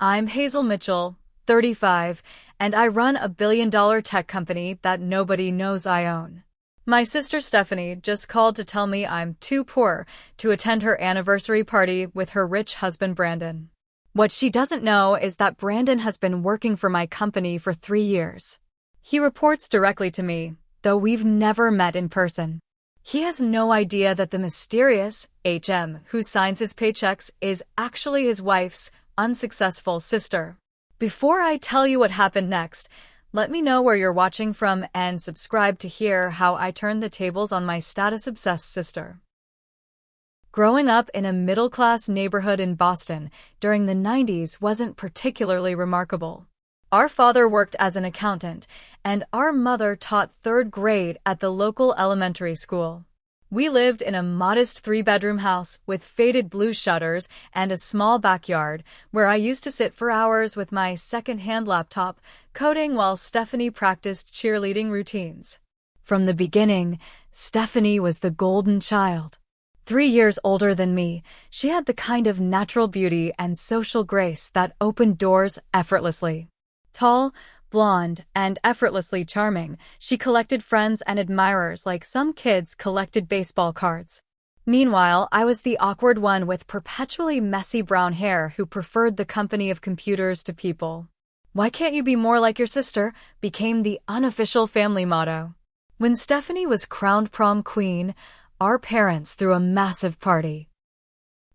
I'm Hazel Mitchell, 35, and I run a billion-dollar tech company that nobody knows I own. My sister Stephanie just called to tell me I'm too poor to attend her anniversary party with her rich husband Brandon. What she doesn't know is that Brandon has been working for my company for 3 years. He reports directly to me, though we've never met in person. He has no idea that the mysterious HM who signs his paychecks is actually his wife's unsuccessful sister. Before I tell you what happened next, let me know where you're watching from and subscribe to hear how I turned the tables on my status-obsessed sister. Growing up in a middle-class neighborhood in Boston during the 90s wasn't particularly remarkable. Our father worked as an accountant, and our mother taught 3rd grade at the local elementary school. We lived in a modest 3-bedroom house with faded blue shutters and a small backyard where I used to sit for hours with my second-hand laptop, coding while Stephanie practiced cheerleading routines. From the beginning, Stephanie was the golden child. 3 years older than me, she had the kind of natural beauty and social grace that opened doors effortlessly. Tall, blonde, and effortlessly charming, she collected friends and admirers like some kids collected baseball cards. Meanwhile, I was the awkward one with perpetually messy brown hair who preferred the company of computers to people. "Why can't you be more like your sister?" became the unofficial family motto. When Stephanie was crowned prom queen, our parents threw a massive party.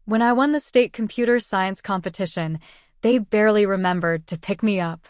When I won the state computer science competition, they barely remembered to pick me up.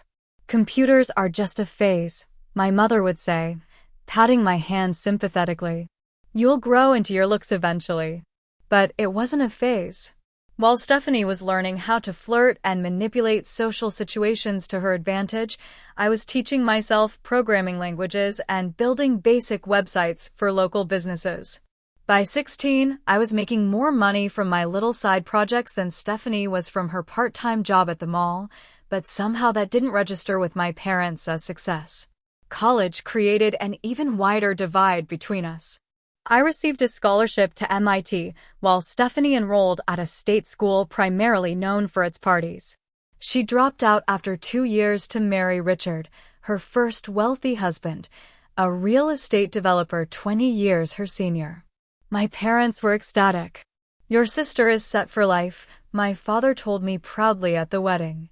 "Computers are just a phase," my mother would say, patting my hand sympathetically. "You'll grow into your looks eventually." But it wasn't a phase. While Stephanie was learning how to flirt and manipulate social situations to her advantage, I was teaching myself programming languages and building basic websites for local businesses. By 16, I was making more money from my little side projects than Stephanie was from her part-time job at the mall, but somehow that didn't register with my parents as success. College created an even wider divide between us. I received a scholarship to MIT, while Stephanie enrolled at a state school primarily known for its parties. She dropped out after 2 years to marry Richard, her first wealthy husband, a real estate developer 20 years her senior. My parents were ecstatic. "Your sister is set for life," my father told me proudly at the wedding.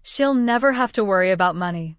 "She'll never have to worry about money."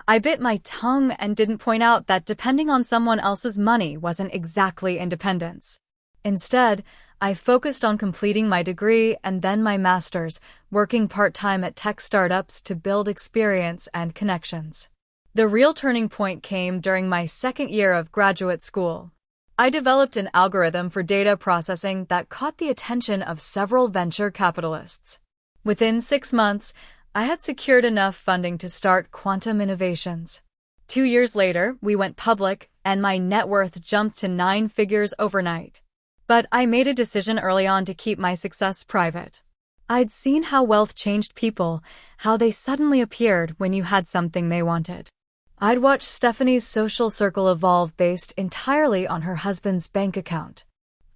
I bit my tongue and didn't point out that depending on someone else's money wasn't exactly independence. Instead, I focused on completing my degree and then my master's, working part-time at tech startups to build experience and connections. The real turning point came during my 2nd year of graduate school. I developed an algorithm for data processing that caught the attention of several venture capitalists. Within 6 months, I had secured enough funding to start Quantum Innovations. 2 years later, we went public, and my net worth jumped to 9 figures overnight. But I made a decision early on to keep my success private. I'd seen how wealth changed people, how they suddenly appeared when you had something they wanted. I'd watched Stephanie's social circle evolve based entirely on her husband's bank account.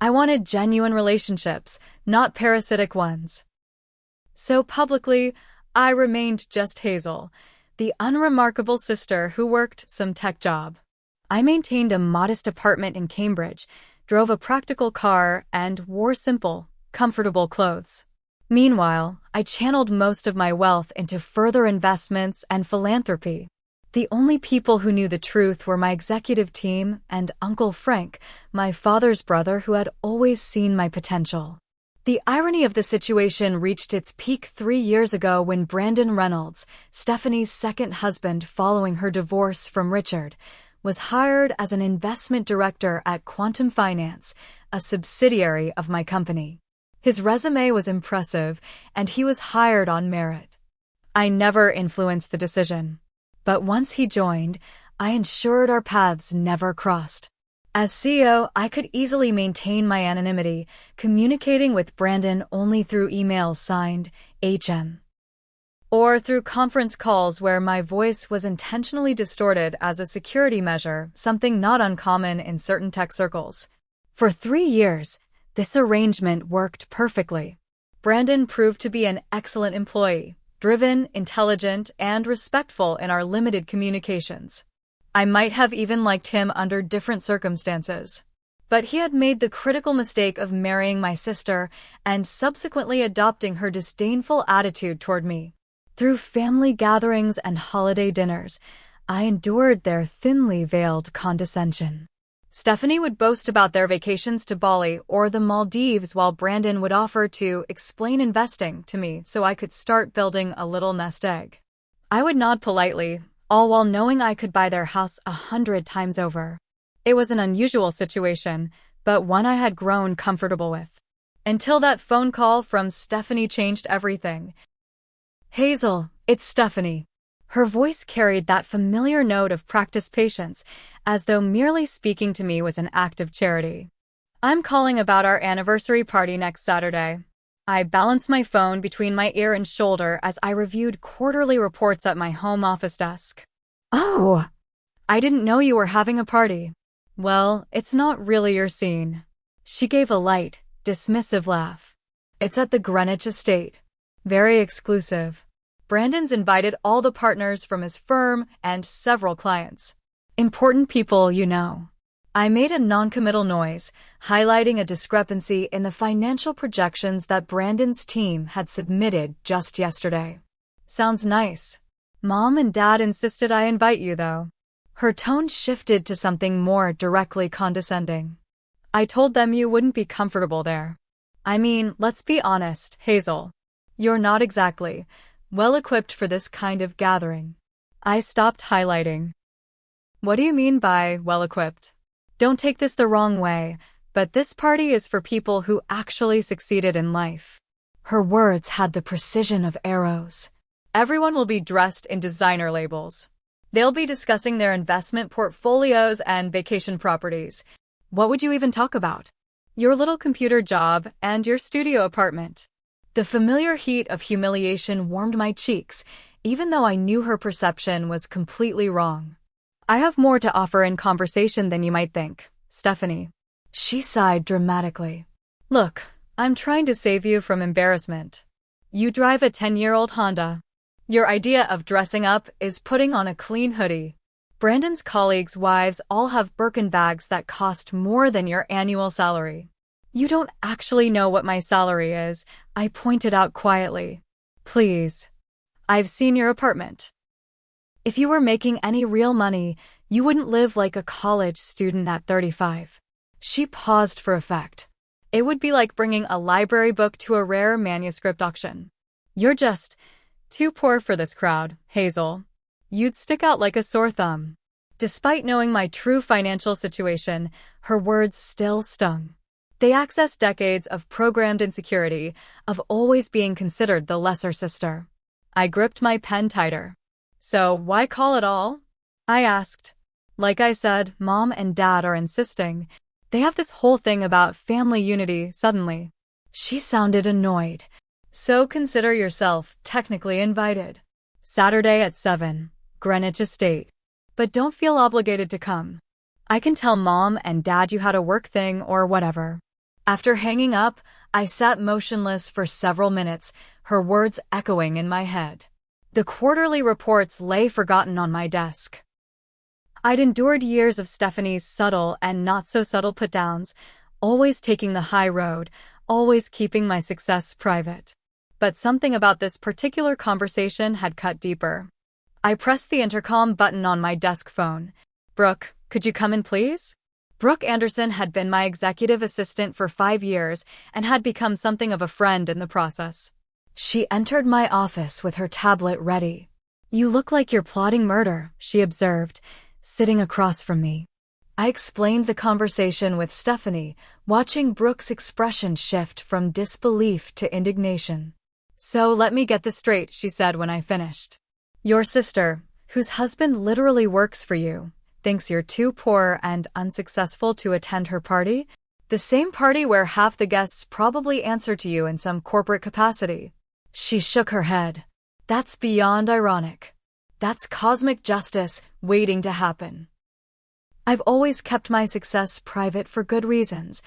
I wanted genuine relationships, not parasitic ones. So publicly, I remained just Hazel, the unremarkable sister who worked some tech job. I maintained a modest apartment in Cambridge, drove a practical car, and wore simple, comfortable clothes. Meanwhile, I channeled most of my wealth into further investments and philanthropy. The only people who knew the truth were my executive team and Uncle Frank, my father's brother who had always seen my potential. The irony of the situation reached its peak 3 years ago when Brandon Reynolds, Stephanie's second husband following her divorce from Richard, was hired as an investment director at Quantum Finance, a subsidiary of my company. His resume was impressive, and he was hired on merit. I never influenced the decision. But once he joined, I ensured our paths never crossed. As CEO, I could easily maintain my anonymity, communicating with Brandon only through emails signed HM. Or through conference calls where my voice was intentionally distorted as a security measure, something not uncommon in certain tech circles. For 3 years, this arrangement worked perfectly. Brandon proved to be an excellent employee, driven, intelligent, and respectful in our limited communications. I might have even liked him under different circumstances. But he had made the critical mistake of marrying my sister and subsequently adopting her disdainful attitude toward me. Through family gatherings and holiday dinners, I endured their thinly veiled condescension. Stephanie would boast about their vacations to Bali or the Maldives while Brandon would offer to explain investing to me so I could start building a little nest egg. I would nod politely, all while knowing I could buy their house 100 times over. It was an unusual situation, but one I had grown comfortable with. Until that phone call from Stephanie changed everything. "Hazel, it's Stephanie." Her voice carried that familiar note of practiced patience, as though merely speaking to me was an act of charity. "I'm calling about our anniversary party next Saturday." I balanced my phone between my ear and shoulder as I reviewed quarterly reports at my home office desk. "Oh, I didn't know you were having a party." "Well, it's not really your scene." She gave a light, dismissive laugh. "It's at the Greenwich estate. Very exclusive. Brandon's invited all the partners from his firm and several clients. Important people, you know." I made a non-committal noise, highlighting a discrepancy in the financial projections that Brandon's team had submitted just yesterday. "Sounds nice. Mom and Dad insisted I invite you, though." Her tone shifted to something more directly condescending. "I told them you wouldn't be comfortable there. I mean, let's be honest, Hazel. You're not exactly well-equipped for this kind of gathering." I stopped highlighting. "What do you mean by well-equipped? Don't take this the wrong way, but this party is for people who actually succeeded in life." Her words had the precision of arrows. "Everyone will be dressed in designer labels. They'll be discussing their investment portfolios and vacation properties. What would you even talk about? Your little computer job and your studio apartment." The familiar heat of humiliation warmed my cheeks, even though I knew her perception was completely wrong. "I have more to offer in conversation than you might think, Stephanie." She sighed dramatically. "Look, I'm trying to save you from embarrassment. You drive a 10-year-old Honda. Your idea of dressing up is putting on a clean hoodie. Brandon's colleagues' wives all have Birkin bags that cost more than your annual salary. You don't actually know what my salary is," I pointed out quietly. "Please. I've seen your apartment. If you were making any real money, you wouldn't live like a college student at 35. She paused for effect. "It would be like bringing a library book to a rare manuscript auction. You're just too poor for this crowd, Hazel. You'd stick out like a sore thumb." Despite knowing my true financial situation, her words still stung. They accessed decades of programmed insecurity, of always being considered the lesser sister. I gripped my pen tighter. "So why call at all?" I asked. "Like I said, Mom and Dad are insisting. They have this whole thing about family unity suddenly." She sounded annoyed. "So consider yourself technically invited. Saturday at 7, Greenwich Estate. But don't feel obligated to come. I can tell Mom and Dad you had a work thing or whatever." After hanging up, I sat motionless for several minutes, her words echoing in my head. The quarterly reports lay forgotten on my desk. I'd endured years of Stephanie's subtle and not-so-subtle put-downs, always taking the high road, always keeping my success private. But something about this particular conversation had cut deeper. I pressed the intercom button on my desk phone. "Brooke, could you come in, please?" Brooke Anderson had been my executive assistant for 5 years and had become something of a friend in the process. She entered my office with her tablet ready. "You look like you're plotting murder," she observed, sitting across from me. I explained the conversation with Stephanie, watching Brooke's expression shift from disbelief to indignation. "So let me get this straight," she said when I finished. "Your sister, whose husband literally works for you, thinks you're too poor and unsuccessful to attend her party? The same party where half the guests probably answer to you in some corporate capacity." She shook her head. "That's beyond ironic. That's cosmic justice waiting to happen." "I've always kept my success private for good reasons,"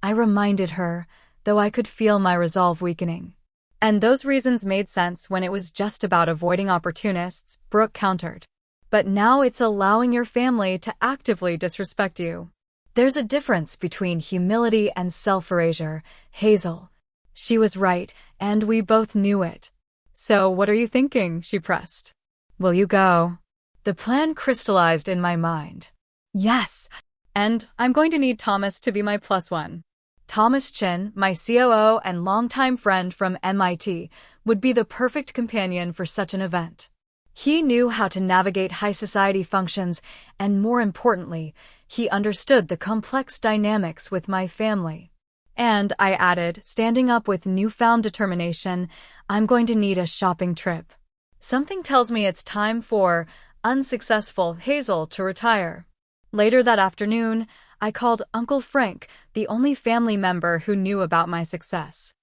I reminded her, though I could feel my resolve weakening. And those reasons made sense when it was just about avoiding opportunists, Brooke countered. But now it's allowing your family to actively disrespect you. There's a difference between humility and self-erasure, Hazel. She was right, and we both knew it. So what are you thinking? She pressed. Will you go? The plan crystallized in my mind. Yes, and I'm going to need Thomas to be my plus one. Thomas Chin, my COO and longtime friend from MIT, would be the perfect companion for such an event. He knew how to navigate high society functions, and more importantly, he understood the complex dynamics with my family. And, I added, standing up with newfound determination, I'm going to need a shopping trip. Something tells me it's time for unsuccessful Hazel to retire. Later that afternoon, I called Uncle Frank, the only family member who knew about my success.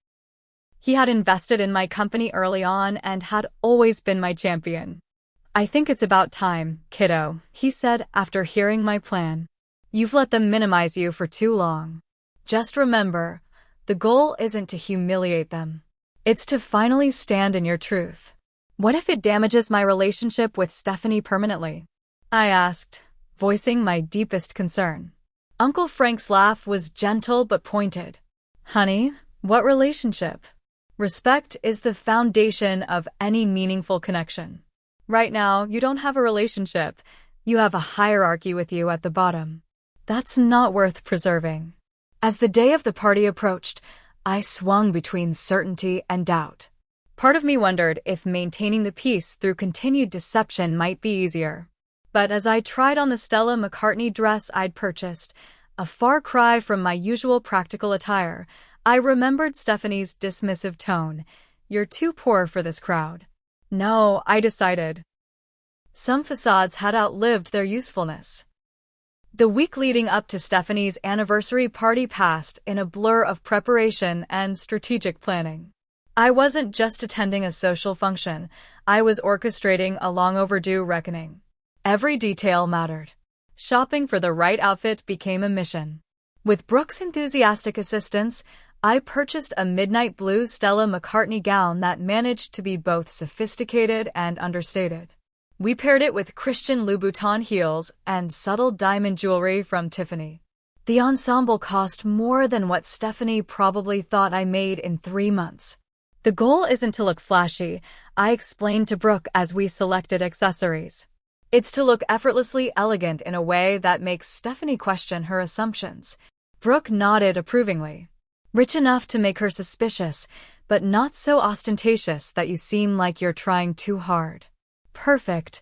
He had invested in my company early on and had always been my champion. I think it's about time, kiddo, he said after hearing my plan. You've let them minimize you for too long. Just remember, the goal isn't to humiliate them. It's to finally stand in your truth. What if it damages my relationship with Stephanie permanently? I asked, voicing my deepest concern. Uncle Frank's laugh was gentle but pointed. Honey, what relationship? Respect is the foundation of any meaningful connection. Right now, you don't have a relationship. You have a hierarchy with you at the bottom. That's not worth preserving. As the day of the party approached, I swung between certainty and doubt. Part of me wondered if maintaining the peace through continued deception might be easier. But as I tried on the Stella McCartney dress I'd purchased, a far cry from my usual practical attire, I remembered Stephanie's dismissive tone. You're too poor for this crowd. No, I decided. Some facades had outlived their usefulness. The week leading up to Stephanie's anniversary party passed in a blur of preparation and strategic planning. I wasn't just attending a social function, I was orchestrating a long overdue reckoning. Every detail mattered. Shopping for the right outfit became a mission. With Brooke's enthusiastic assistance, I purchased a midnight blue Stella McCartney gown that managed to be both sophisticated and understated. We paired it with Christian Louboutin heels and subtle diamond jewelry from Tiffany. The ensemble cost more than what Stephanie probably thought I made in 3 months. The goal isn't to look flashy, I explained to Brooke as we selected accessories. It's to look effortlessly elegant in a way that makes Stephanie question her assumptions. Brooke nodded approvingly. Rich enough to make her suspicious, but not so ostentatious that you seem like you're trying too hard. Perfect.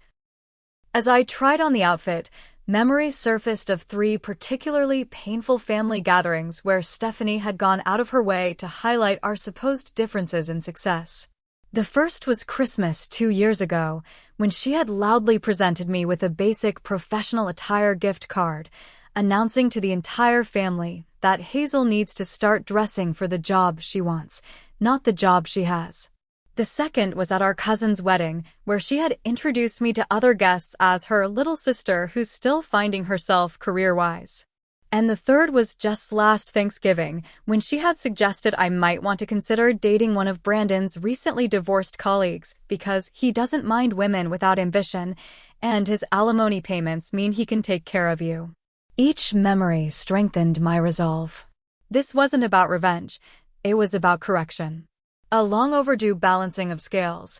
As I tried on the outfit, memories surfaced of 3 particularly painful family gatherings where Stephanie had gone out of her way to highlight our supposed differences in success. The first was Christmas 2 years ago, when she had loudly presented me with a basic professional attire gift card, announcing to the entire family that Hazel needs to start dressing for the job she wants, not the job she has. The second was at our cousin's wedding, where she had introduced me to other guests as her little sister who's still finding herself career-wise. And the third was just last Thanksgiving, when she had suggested I might want to consider dating one of Brandon's recently divorced colleagues because he doesn't mind women without ambition, and his alimony payments mean he can take care of you. Each memory strengthened my resolve. This wasn't about revenge, it was about correction. A long overdue balancing of scales.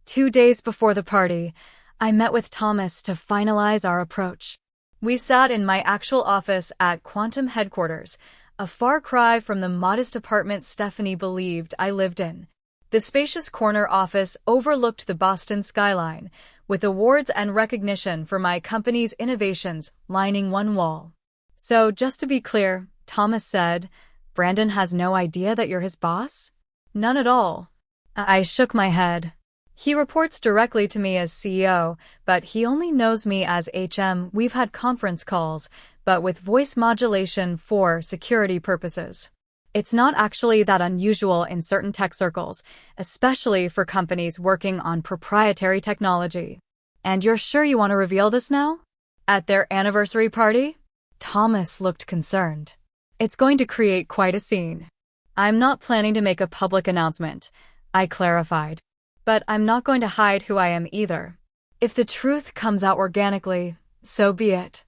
2 days before the party, I met with Thomas to finalize our approach. We sat in my actual office at Quantum headquarters, a far cry from the modest apartment Stephanie believed I lived in. The spacious corner office overlooked the Boston skyline, with awards and recognition for my company's innovations lining one wall. So, just to be clear, Thomas said, Brandon has no idea that you're his boss? None at all. I shook my head. He reports directly to me as CEO, but he only knows me as HM. We've had conference calls, but with voice modulation for security purposes. It's not actually that unusual in certain tech circles, especially for companies working on proprietary technology. And you're sure you want to reveal this now? At their anniversary party? Thomas looked concerned. It's going to create quite a scene. I'm not planning to make a public announcement, I clarified. But I'm not going to hide who I am either. If the truth comes out organically, so be it.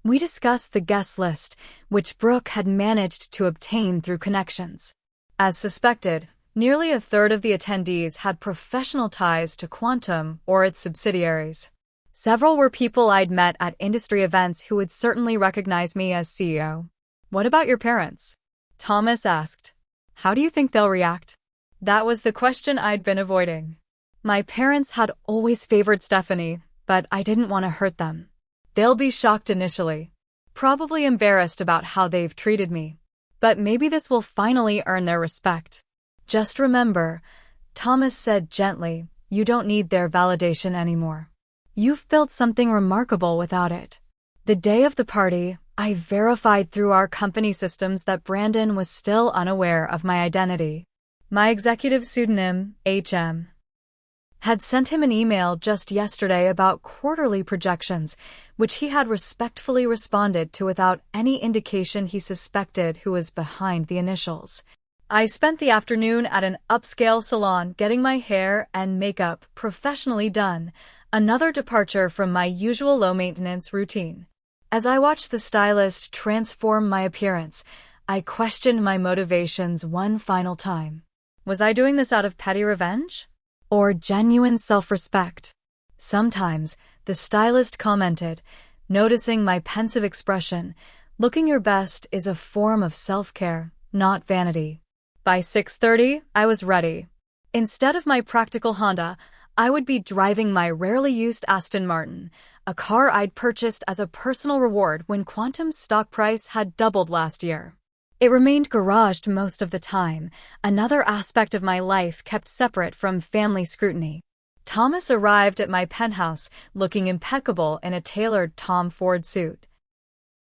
We discussed the guest list, which Brooke had managed to obtain through connections. As suspected, nearly a third of the attendees had professional ties to Quantum or its subsidiaries. Several were people I'd met at industry events who would certainly recognize me as CEO. What about your parents? Thomas asked. How do you think they'll react? That was the question I'd been avoiding. My parents had always favored Stephanie, but I didn't want to hurt them. They'll be shocked initially, probably embarrassed about how they've treated me. But maybe this will finally earn their respect. Just remember, Thomas said gently, you don't need their validation anymore. You've built something remarkable without it. The day of the party, I verified through our company systems that Brandon was still unaware of my identity. My executive pseudonym, HM, had sent him an email just yesterday about quarterly projections, which he had respectfully responded to without any indication he suspected who was behind the initials. I spent the afternoon at an upscale salon getting my hair and makeup professionally done, another departure from my usual low-maintenance routine. As I watched the stylist transform my appearance, I questioned my motivations one final time. Was I doing this out of petty revenge? Or genuine self-respect? Sometimes, the stylist commented, noticing my pensive expression, looking your best is a form of self-care, not vanity. By 6:30, I was ready. Instead of my practical Honda, I would be driving my rarely used Aston Martin, a car I'd purchased as a personal reward when Quantum's stock price had doubled last year. It remained garaged most of the time, another aspect of my life kept separate from family scrutiny. Thomas arrived at my penthouse, looking impeccable in a tailored Tom Ford suit.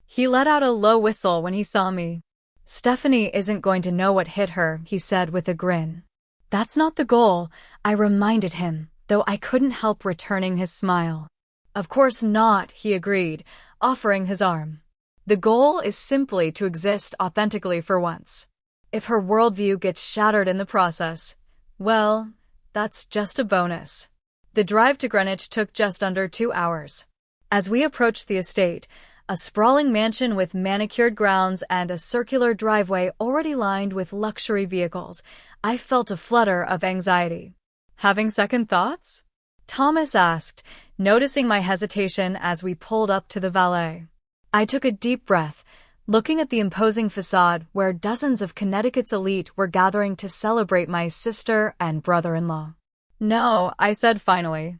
He let out a low whistle when he saw me. Stephanie isn't going to know what hit her, he said with a grin. That's not the goal, I reminded him, though I couldn't help returning his smile. Of course not, he agreed, offering his arm. The goal is simply to exist authentically for once. If her worldview gets shattered in the process, well, that's just a bonus. The drive to Greenwich took just under 2 hours. As we approached the estate, a sprawling mansion with manicured grounds and a circular driveway already lined with luxury vehicles, I felt a flutter of anxiety. Having second thoughts? Thomas asked, noticing my hesitation as we pulled up to the valet. I took a deep breath, looking at the imposing facade where dozens of Connecticut's elite were gathering to celebrate my sister and brother-in-law. No, I said finally.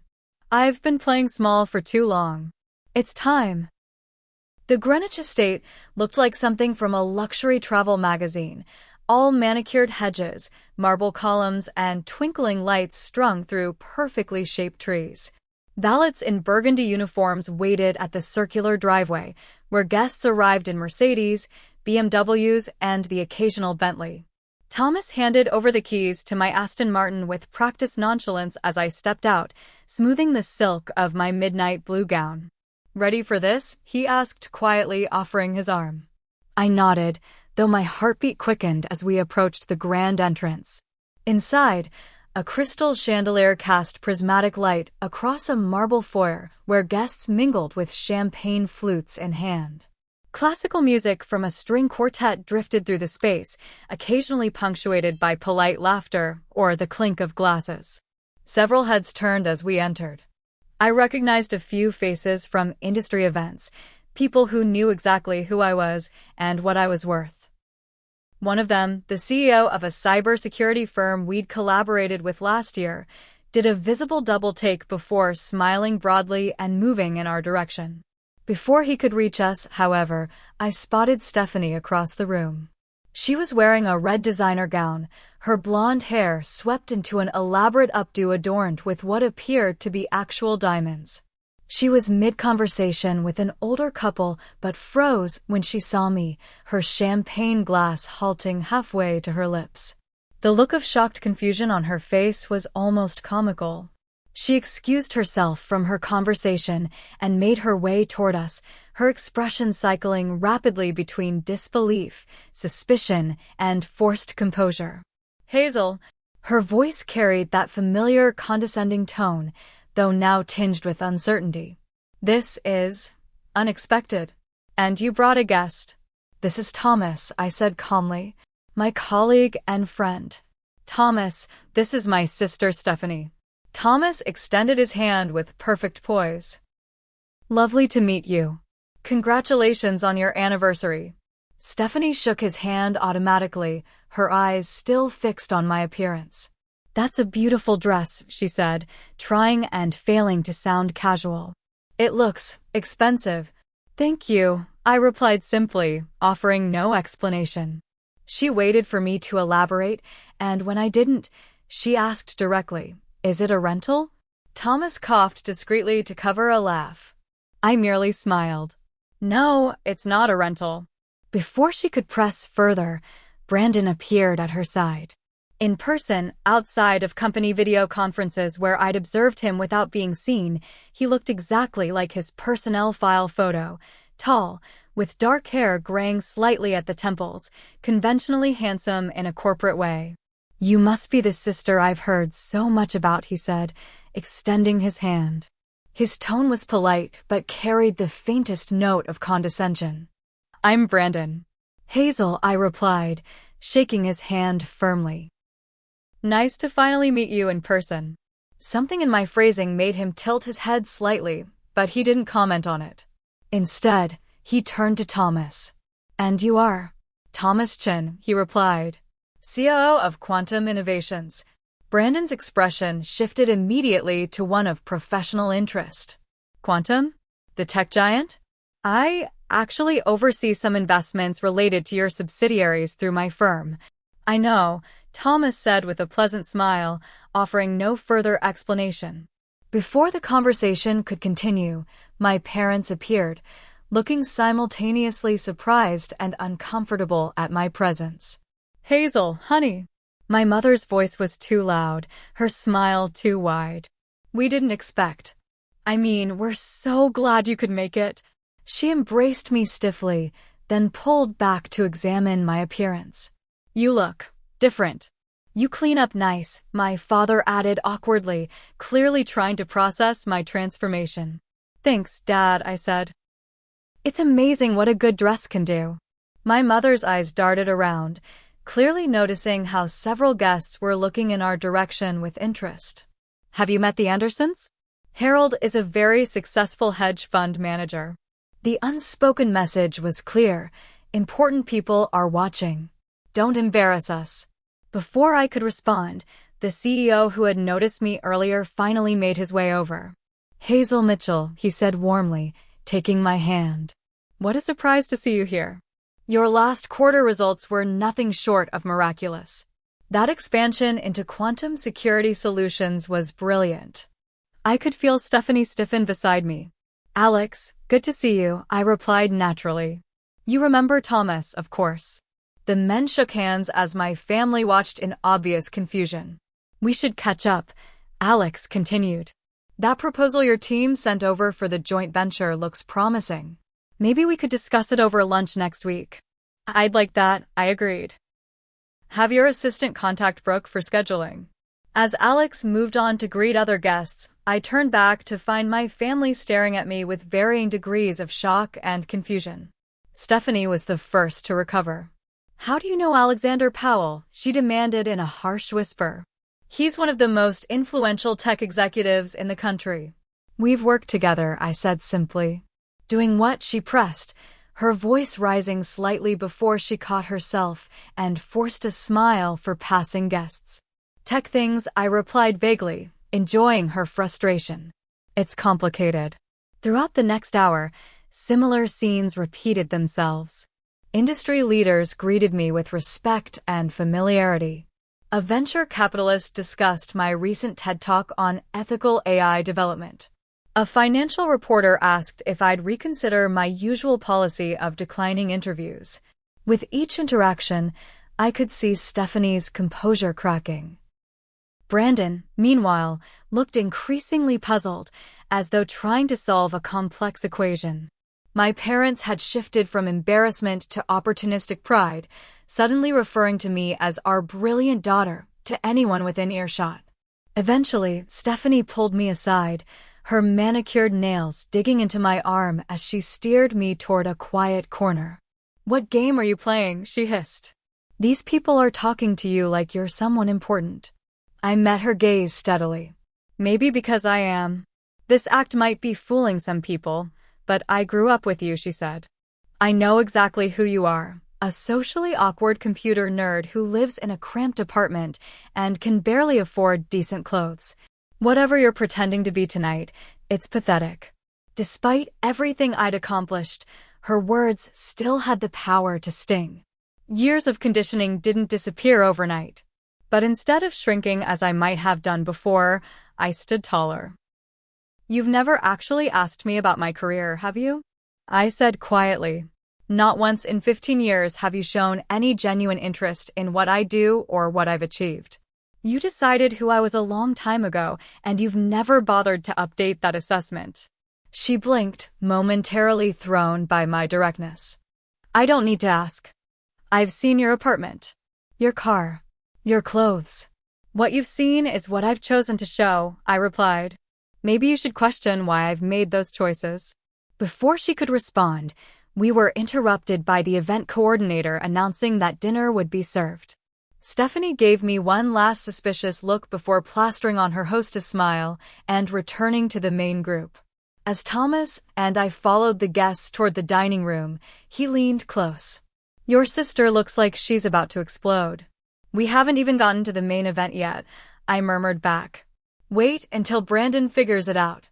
I've been playing small for too long. It's time. The Greenwich estate looked like something from a luxury travel magazine, all manicured hedges, marble columns, and twinkling lights strung through perfectly shaped trees. Valets in burgundy uniforms waited at the circular driveway, where guests arrived in Mercedes, BMWs, and the occasional Bentley. Thomas handed over the keys to my Aston Martin with practiced nonchalance as I stepped out, smoothing the silk of my midnight blue gown. Ready for this? He asked quietly, offering his arm. I nodded, though my heartbeat quickened as we approached the grand entrance. Inside, a crystal chandelier cast prismatic light across a marble foyer where guests mingled with champagne flutes in hand. Classical music from a string quartet drifted through the space, occasionally punctuated by polite laughter or the clink of glasses. Several heads turned as we entered. I recognized a few faces from industry events, people who knew exactly who I was and what I was worth. One of them, the CEO of a cybersecurity firm we'd collaborated with last year, did a visible double-take before smiling broadly and moving in our direction. Before he could reach us, however, I spotted Stephanie across the room. She was wearing a red designer gown, her blonde hair swept into an elaborate updo adorned with what appeared to be actual diamonds. She was mid-conversation with an older couple but froze when she saw me, her champagne glass halting halfway to her lips. The look of shocked confusion on her face was almost comical. She excused herself from her conversation and made her way toward us, her expression cycling rapidly between disbelief, suspicion, and forced composure. Hazel. Her voice carried that familiar condescending tone, though now tinged with uncertainty. This is unexpected. And you brought a guest. This is Thomas, I said calmly, my colleague and friend. Thomas, this is my sister Stephanie. Thomas extended his hand with perfect poise. Lovely to meet you. Congratulations on your anniversary. Stephanie shook his hand automatically, her eyes still fixed on my appearance. That's a beautiful dress, she said, trying and failing to sound casual. It looks expensive. Thank you, I replied simply, offering no explanation. She waited for me to elaborate, and when I didn't, she asked directly, "Is it a rental?" Thomas coughed discreetly to cover a laugh. I merely smiled. No, it's not a rental. Before she could press further, Brandon appeared at her side. In person, outside of company video conferences where I'd observed him without being seen, he looked exactly like his personnel file photo, tall, with dark hair graying slightly at the temples, conventionally handsome in a corporate way. You must be the sister I've heard so much about, he said, extending his hand. His tone was polite, but carried the faintest note of condescension. I'm Brandon. Hazel, I replied, shaking his hand firmly. Nice to finally meet you in person. Something in my phrasing made him tilt his head slightly, but he didn't comment on it. Instead, he turned to Thomas. And you are? Thomas Chin, he replied. COO of Quantum Innovations. Brandon's expression shifted immediately to one of professional interest. Quantum? The tech giant? I actually oversee some investments related to your subsidiaries through my firm. I know, Thomas said with a pleasant smile, offering no further explanation. Before the conversation could continue, my parents appeared, looking simultaneously surprised and uncomfortable at my presence. Hazel, honey. My mother's voice was too loud, her smile too wide. We didn't expect. We're so glad you could make it. She embraced me stiffly, then pulled back to examine my appearance. You look different. You clean up nice, my father added awkwardly, clearly trying to process my transformation. Thanks, Dad, I said. It's amazing what a good dress can do. My mother's eyes darted around, clearly noticing how several guests were looking in our direction with interest. Have you met the Andersons? Harold is a very successful hedge fund manager. The unspoken message was clear. Important people are watching. Don't embarrass us. Before I could respond, the CEO who had noticed me earlier finally made his way over. Hazel Mitchell, he said warmly, taking my hand. What a surprise to see you here. Your last quarter results were nothing short of miraculous. That expansion into quantum security solutions was brilliant. I could feel Stephanie stiffen beside me. Alex, good to see you, I replied naturally. You remember Thomas, of course. The men shook hands as my family watched in obvious confusion. We should catch up, Alex continued. That proposal your team sent over for the joint venture looks promising. Maybe we could discuss it over lunch next week. I'd like that, I agreed. Have your assistant contact Brooke for scheduling. As Alex moved on to greet other guests, I turned back to find my family staring at me with varying degrees of shock and confusion. Stephanie was the first to recover. How do you know Alexander Powell? She demanded in a harsh whisper. He's one of the most influential tech executives in the country. We've worked together, I said simply. Doing what? She pressed, her voice rising slightly before she caught herself and forced a smile for passing guests. Tech things, I replied vaguely, enjoying her frustration. It's complicated. Throughout the next hour, similar scenes repeated themselves. Industry leaders greeted me with respect and familiarity. A venture capitalist discussed my recent TED Talk on ethical AI development. A financial reporter asked if I'd reconsider my usual policy of declining interviews. With each interaction, I could see Stephanie's composure cracking. Brandon, meanwhile, looked increasingly puzzled, as though trying to solve a complex equation. My parents had shifted from embarrassment to opportunistic pride, suddenly referring to me as our brilliant daughter to anyone within earshot. Eventually, Stephanie pulled me aside, her manicured nails digging into my arm as she steered me toward a quiet corner. "What game are you playing?" she hissed. "These people are talking to you like you're someone important." I met her gaze steadily. "Maybe because I am. This act might be fooling some people, but I grew up with you," she said. "I know exactly who you are. A socially awkward computer nerd who lives in a cramped apartment and can barely afford decent clothes. Whatever you're pretending to be tonight, it's pathetic." Despite everything I'd accomplished, her words still had the power to sting. Years of conditioning didn't disappear overnight. But instead of shrinking as I might have done before, I stood taller. "You've never actually asked me about my career, have you?" I said quietly. "Not once in 15 years have you shown any genuine interest in what I do or what I've achieved. You decided who I was a long time ago, and you've never bothered to update that assessment." She blinked, momentarily thrown by my directness. "I don't need to ask. I've seen your apartment, your car, your clothes. What you've seen is what I've chosen to show," I replied. "Maybe you should question why I've made those choices." Before she could respond, we were interrupted by the event coordinator announcing that dinner would be served. Stephanie gave me one last suspicious look before plastering on her hostess smile and returning to the main group. As Thomas and I followed the guests toward the dining room, he leaned close. "Your sister looks like she's about to explode." "We haven't even gotten to the main event yet," I murmured back. "Wait until Brandon figures it out."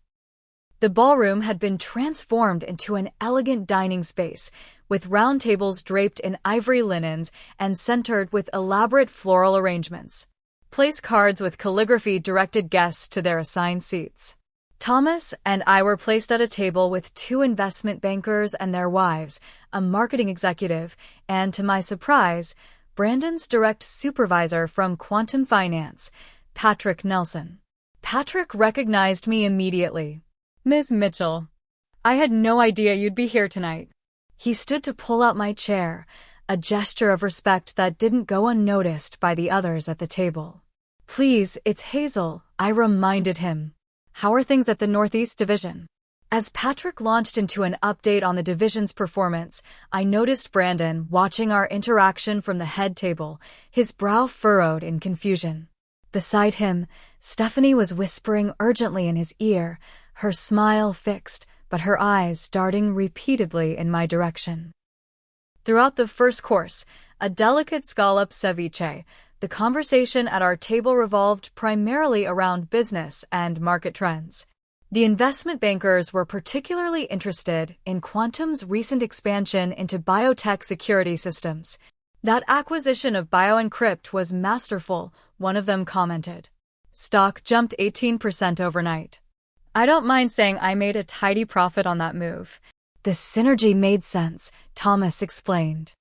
The ballroom had been transformed into an elegant dining space, with round tables draped in ivory linens and centered with elaborate floral arrangements. Place cards with calligraphy directed guests to their assigned seats. Thomas and I were placed at a table with two investment bankers and their wives, a marketing executive, and, to my surprise, Brandon's direct supervisor from Quantum Finance, Patrick Nelson. Patrick recognized me immediately. "Ms. Mitchell, I had no idea you'd be here tonight." He stood to pull out my chair, a gesture of respect that didn't go unnoticed by the others at the table. "Please, it's Hazel," I reminded him. "How are things at the Northeast Division?" As Patrick launched into an update on the division's performance, I noticed Brandon watching our interaction from the head table, his brow furrowed in confusion. Beside him, Stephanie was whispering urgently in his ear, her smile fixed, but her eyes darting repeatedly in my direction. Throughout the first course, a delicate scallop ceviche, the conversation at our table revolved primarily around business and market trends. The investment bankers were particularly interested in Quantum's recent expansion into biotech security systems. "That acquisition of BioEncrypt was masterful," one of them commented. "Stock jumped 18% overnight." I don't mind saying I made a tidy profit on that move. "The synergy made sense," Thomas explained.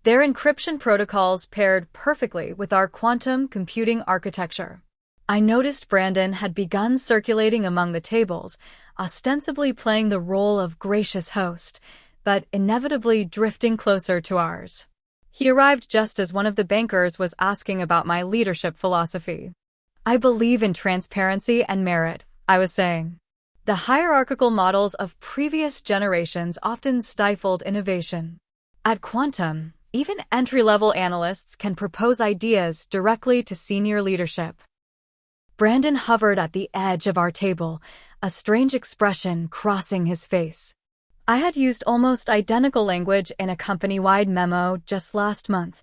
"Their encryption protocols paired perfectly with our quantum computing architecture." I noticed Brandon had begun circulating among the tables, ostensibly playing the role of gracious host, but inevitably drifting closer to ours. He arrived just as one of the bankers was asking about my leadership philosophy. "I believe in transparency and merit," I was saying. "The hierarchical models of previous generations often stifled innovation. At Quantum, even entry-level analysts can propose ideas directly to senior leadership." Brandon hovered at the edge of our table, a strange expression crossing his face. I had used almost identical language in a company-wide memo just last month,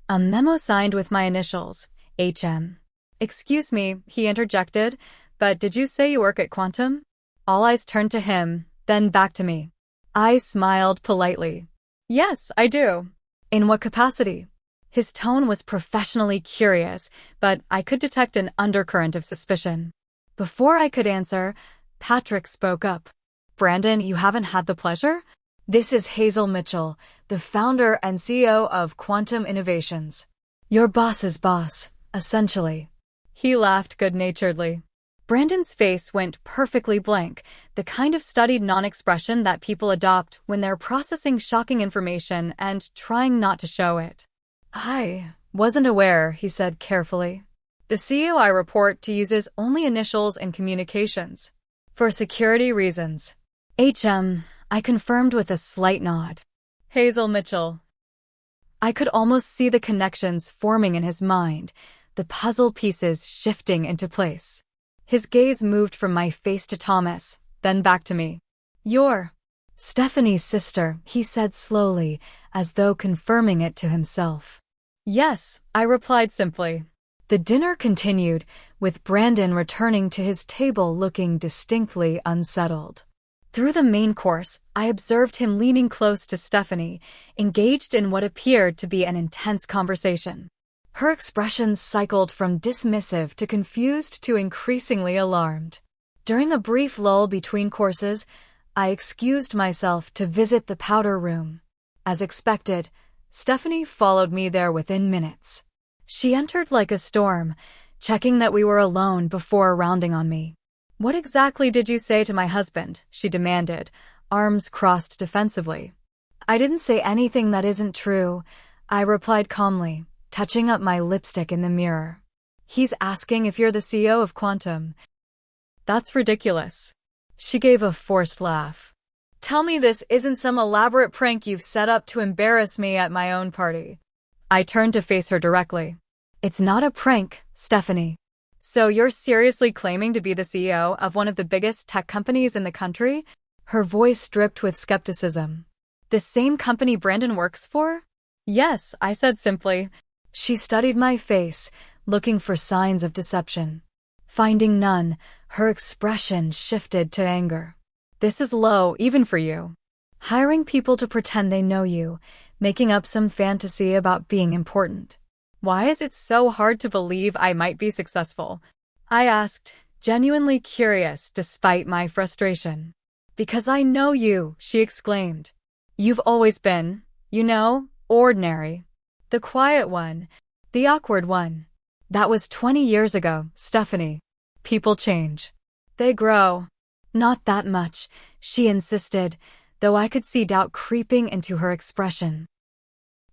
a memo signed with my initials, HM. "Excuse me," he interjected, "but did you say you work at Quantum?" All eyes turned to him, then back to me. I smiled politely. "Yes, I do." "In what capacity?" His tone was professionally curious, but I could detect an undercurrent of suspicion. Before I could answer, Patrick spoke up. "Brandon, you haven't had the pleasure? This is Hazel Mitchell, the founder and CEO of Quantum Innovations. Your boss's boss, essentially." He laughed good-naturedly. Brandon's face went perfectly blank, the kind of studied non-expression that people adopt when they're processing shocking information and trying not to show it. "I wasn't aware," he said carefully. "The CEO I report to uses only initials in communications. For security reasons." I confirmed with a slight nod. "Hazel Mitchell." I could almost see the connections forming in his mind, the puzzle pieces shifting into place. His gaze moved from my face to Thomas, then back to me. "You're Stephanie's sister," he said slowly, as though confirming it to himself. "Yes," I replied simply. The dinner continued, with Brandon returning to his table looking distinctly unsettled. Through the main course, I observed him leaning close to Stephanie, engaged in what appeared to be an intense conversation. Her expressions cycled from dismissive to confused to increasingly alarmed. During a brief lull between courses, I excused myself to visit the powder room. As expected, Stephanie followed me there within minutes. She entered like a storm, checking that we were alone before rounding on me. "What exactly did you say to my husband?" she demanded, arms crossed defensively. "I didn't say anything that isn't true," I replied calmly, touching up my lipstick in the mirror. "He's asking if you're the CEO of Quantum." "That's ridiculous." She gave a forced laugh. "Tell me this isn't some elaborate prank you've set up to embarrass me at my own party." I turned to face her directly. "It's not a prank, Stephanie." "So you're seriously claiming to be the CEO of one of the biggest tech companies in the country?" Her voice dripped with skepticism. "The same company Brandon works for?" "Yes," I said simply. She studied my face, looking for signs of deception. Finding none, her expression shifted to anger. "This is low, even for you. Hiring people to pretend they know you, making up some fantasy about being important. Why is it so hard to believe I might be successful?" I asked, genuinely curious despite my frustration. "Because I know you," she exclaimed. "You've always been, ordinary. The quiet one, the awkward one. That was 20 years ago, Stephanie. People change. They grow." "Not that much," she insisted, though I could see doubt creeping into her expression.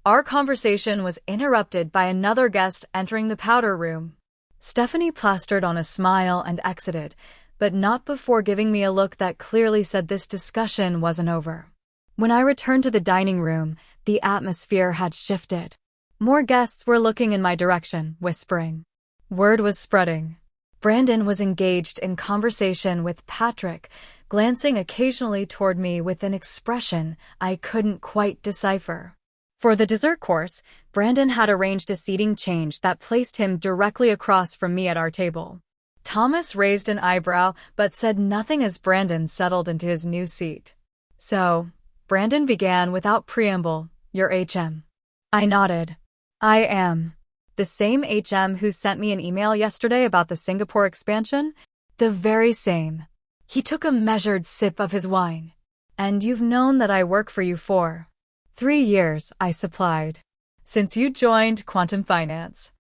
Our conversation was interrupted by another guest entering the powder room. Stephanie plastered on a smile and exited, but not before giving me a look that clearly said this discussion wasn't over. When I returned to the dining room, the atmosphere had shifted. More guests were looking in my direction, whispering. Word was spreading. Brandon was engaged in conversation with Patrick, glancing occasionally toward me with an expression I couldn't quite decipher. For the dessert course, Brandon had arranged a seating change that placed him directly across from me at our table. Thomas raised an eyebrow but said nothing as Brandon settled into his new seat. "So," Brandon began without preamble, "you're HM." I nodded. "I am. The same HM who sent me an email yesterday about the Singapore expansion?" "The very same." He took a measured sip of his wine. "And you've known that I work for you for 3 years, I supplied. Since you joined Quantum Finance."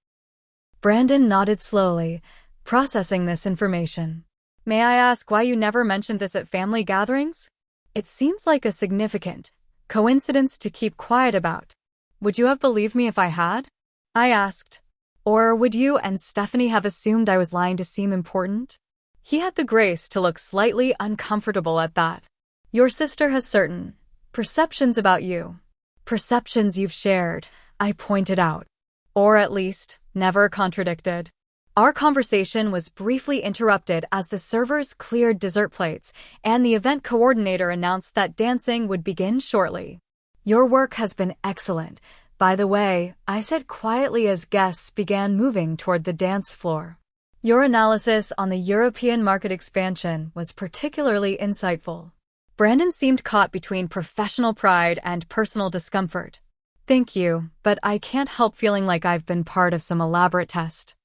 Brandon nodded slowly, processing this information. "May I ask why you never mentioned this at family gatherings? It seems like a significant coincidence to keep quiet about. Would you have believed me if I had?" I asked. "Or would you and Stephanie have assumed I was lying to seem important?" He had the grace to look slightly uncomfortable at that. "Your sister has certain perceptions about you. Perceptions you've shared," I pointed out. "Or at least, never contradicted." Our conversation was briefly interrupted as the servers cleared dessert plates, and the event coordinator announced that dancing would begin shortly. "Your work has been excellent, by the way," I said quietly as guests began moving toward the dance floor. "Your analysis on the European market expansion was particularly insightful." Brandon seemed caught between professional pride and personal discomfort. "Thank you, but I can't help feeling like I've been part of some elaborate test."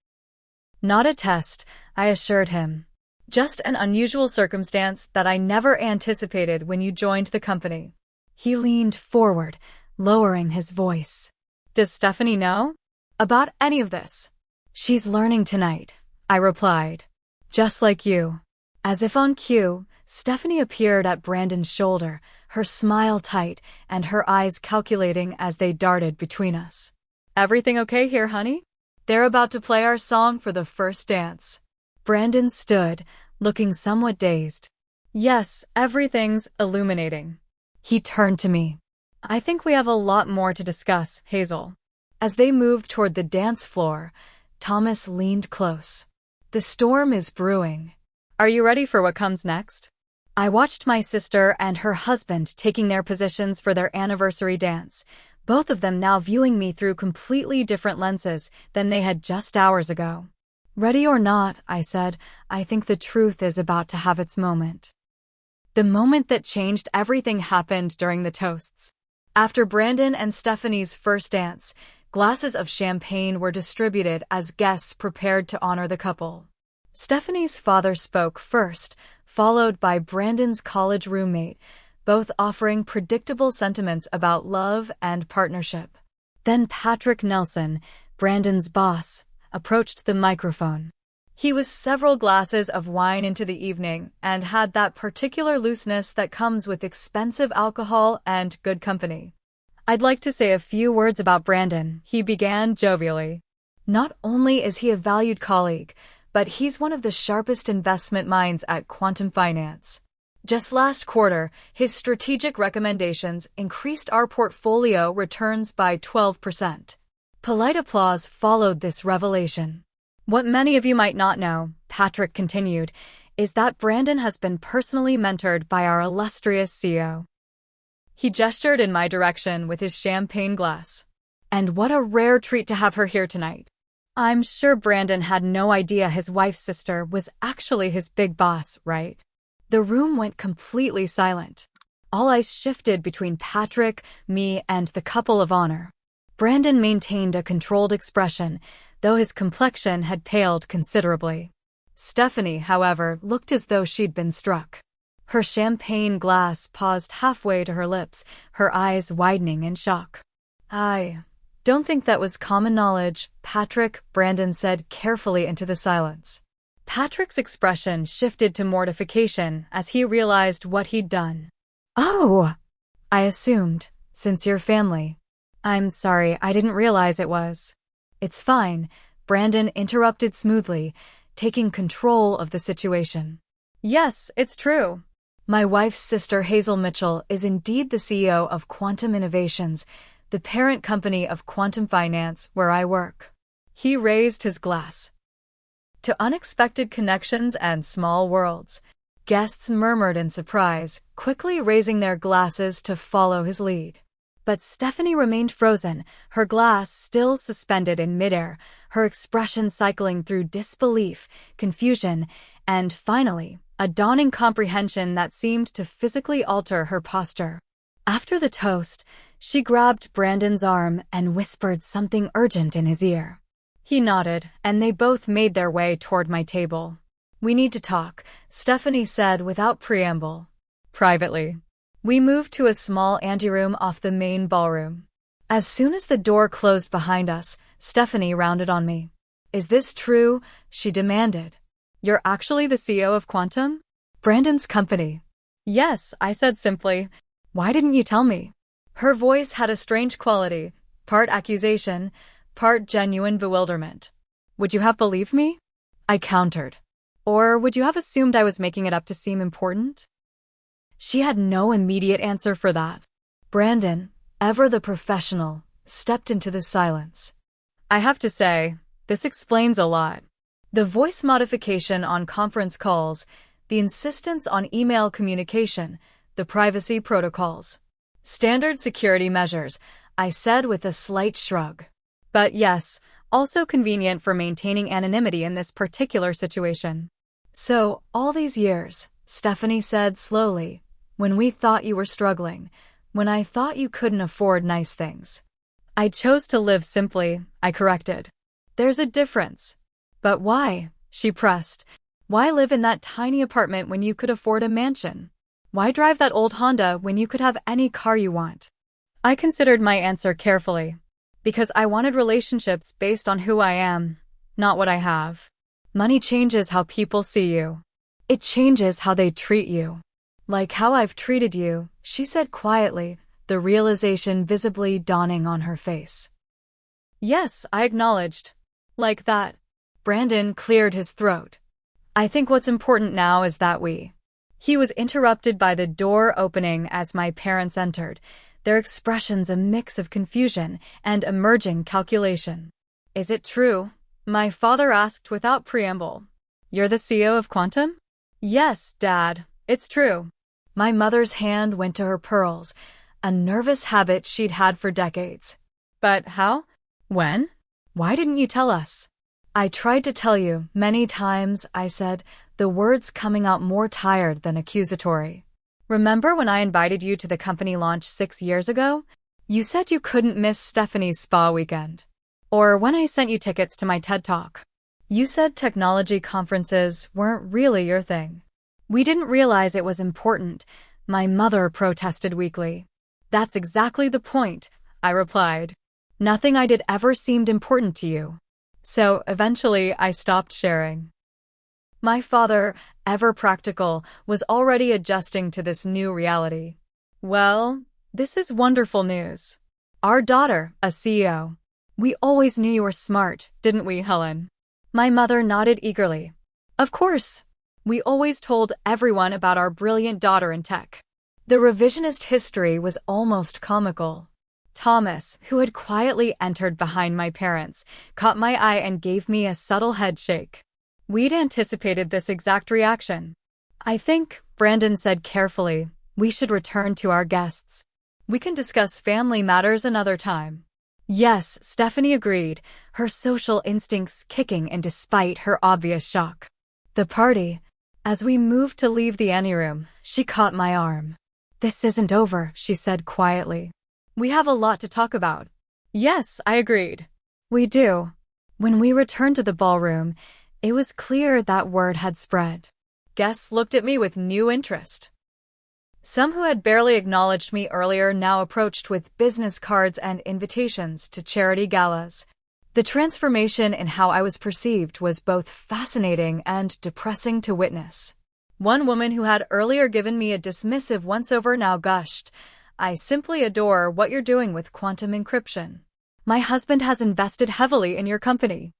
"Not a test," I assured him. "Just an unusual circumstance that I never anticipated when you joined the company." He leaned forward, lowering his voice. "Does Stephanie know about any of this?" "She's learning tonight," I replied. Just like you. As if on cue, Stephanie appeared at Brandon's shoulder, her smile tight and her eyes calculating as they darted between us. Everything okay here, honey? They're about to play our song for the first dance. Brandon stood, looking somewhat dazed. Yes, everything's illuminating. He turned to me. I think we have a lot more to discuss, Hazel. As they moved toward the dance floor, Thomas leaned close. The storm is brewing. Are you ready for what comes next? I watched my sister and her husband taking their positions for their anniversary dance, both of them now viewing me through completely different lenses than they had just hours ago. Ready or not, I said, I think the truth is about to have its moment. The moment that changed everything happened during the toasts. After Brandon and Stephanie's first dance, glasses of champagne were distributed as guests prepared to honor the couple. Stephanie's father spoke first, followed by Brandon's college roommate, both offering predictable sentiments about love and partnership. Then Patrick Nelson, Brandon's boss, approached the microphone. He was several glasses of wine into the evening and had that particular looseness that comes with expensive alcohol and good company. I'd like to say a few words about Brandon, he began jovially. Not only is he a valued colleague, but he's one of the sharpest investment minds at Quantum Finance. Just last quarter, his strategic recommendations increased our portfolio returns by 12%. Polite applause followed this revelation. What many of you might not know, Patrick continued, is that Brandon has been personally mentored by our illustrious CEO. He gestured in my direction with his champagne glass. And what a rare treat to have her here tonight. I'm sure Brandon had no idea his wife's sister was actually his big boss, right? The room went completely silent. All eyes shifted between Patrick, me, and the couple of honor. Brandon maintained a controlled expression, though his complexion had paled considerably. Stephanie, however, looked as though she'd been struck. Her champagne glass paused halfway to her lips, her eyes widening in shock. I don't think that was common knowledge, Patrick, Brandon said carefully into the silence. Patrick's expression shifted to mortification as he realized what he'd done. Oh, I assumed, since you're family. I'm sorry, I didn't realize it was. It's fine, Brandon interrupted smoothly, taking control of the situation. Yes, it's true. My wife's sister Hazel Mitchell is indeed the CEO of Quantum Innovations, the parent company of Quantum Finance where I work. He raised his glass. To unexpected connections and small worlds, guests murmured in surprise, quickly raising their glasses to follow his lead. But Stephanie remained frozen, her glass still suspended in midair, her expression cycling through disbelief, confusion, and finally, a dawning comprehension that seemed to physically alter her posture. After the toast, she grabbed Brandon's arm and whispered something urgent in his ear. He nodded, and they both made their way toward my table. We need to talk, Stephanie said without preamble. Privately. We moved to a small anteroom off the main ballroom. As soon as the door closed behind us, Stephanie rounded on me. Is this true? She demanded. You're actually the CEO of Quantum? Brandon's company. Yes, I said simply. Why didn't you tell me? Her voice had a strange quality, part accusation, part genuine bewilderment. Would you have believed me? I countered. Or would you have assumed I was making it up to seem important? She had no immediate answer for that. Brandon, ever the professional, stepped into the silence. I have to say, this explains a lot. The voice modification on conference calls, the insistence on email communication, the privacy protocols. Standard security measures, I said with a slight shrug. But yes, also convenient for maintaining anonymity in this particular situation. So, all these years, Stephanie said slowly, when we thought you were struggling, when I thought you couldn't afford nice things. I chose to live simply, I corrected. There's a difference. But why? She pressed. Why live in that tiny apartment when you could afford a mansion? Why drive that old Honda when you could have any car you want? I considered my answer carefully. Because I wanted relationships based on who I am, not what I have. Money changes how people see you. It changes how they treat you. Like how I've treated you, she said quietly, the realization visibly dawning on her face. Yes, I acknowledged. Like that. Brandon cleared his throat. I think what's important now is that He was interrupted by the door opening as my parents entered, their expressions a mix of confusion and emerging calculation. Is it true? My father asked without preamble. You're the CEO of Quantum? Yes, Dad, it's true. My mother's hand went to her pearls, a nervous habit she'd had for decades. But how? When? Why didn't you tell us? I tried to tell you many times, I said, the words coming out more tired than accusatory. Remember when I invited you to the company launch 6 years ago? You said you couldn't miss Stephanie's spa weekend. Or when I sent you tickets to my TED Talk. You said technology conferences weren't really your thing. We didn't realize it was important, my mother protested weakly. That's exactly the point, I replied. Nothing I did ever seemed important to you. So eventually I stopped sharing. My father, ever practical, was already adjusting to this new reality. Well, this is wonderful news. Our daughter, a CEO. We always knew you were smart, didn't we, Helen? My mother nodded eagerly. Of course. We always told everyone about our brilliant daughter in tech. The revisionist history was almost comical. Thomas, who had quietly entered behind my parents, caught my eye and gave me a subtle head shake. We'd anticipated this exact reaction. I think, Brandon said carefully, we should return to our guests. We can discuss family matters another time. Yes, Stephanie agreed, her social instincts kicking in despite her obvious shock. The party. As we moved to leave the anteroom, she caught my arm. This isn't over, she said quietly. We have a lot to talk about. Yes, I agreed. We do. When we returned to the ballroom, it was clear that word had spread. Guests looked at me with new interest. Some who had barely acknowledged me earlier now approached with business cards and invitations to charity galas. The transformation in how I was perceived was both fascinating and depressing to witness. One woman who had earlier given me a dismissive once-over now gushed, I simply adore what you're doing with quantum encryption. My husband has invested heavily in your company.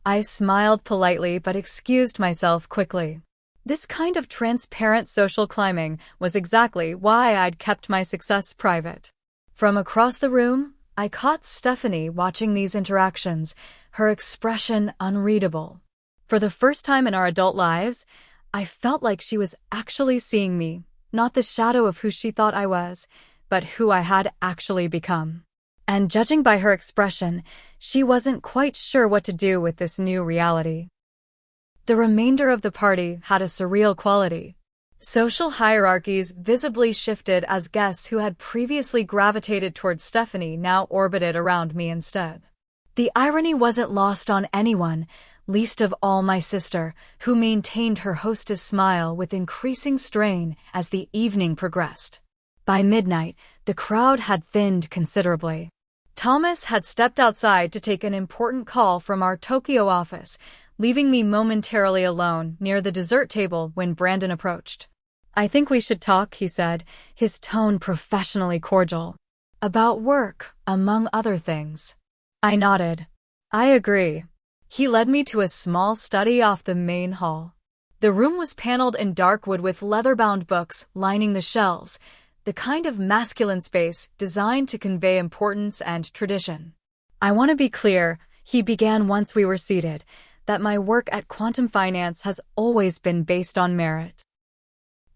I smiled politely but excused myself quickly. This kind of transparent social climbing was exactly why I'd kept my success private. From across the room, I caught Stephanie watching these interactions, her expression unreadable. For the first time in our adult lives, I felt like she was actually seeing me, not the shadow of who she thought I was, but who I had actually become. And judging by her expression, she wasn't quite sure what to do with this new reality. The remainder of the party had a surreal quality. Social hierarchies visibly shifted as guests who had previously gravitated towards Stephanie now orbited around me instead. The irony wasn't lost on anyone, least of all my sister, who maintained her hostess smile with increasing strain as the evening progressed. By midnight, the crowd had thinned considerably. Thomas had stepped outside to take an important call from our Tokyo office, leaving me momentarily alone near the dessert table when Brandon approached. I think we should talk, he said, his tone professionally cordial. About work, among other things. I nodded. I agree. He led me to a small study off the main hall. The room was paneled in dark wood with leather-bound books lining the shelves, the kind of masculine space designed to convey importance and tradition. I want to be clear, he began once we were seated, that my work at Quantum Finance has always been based on merit.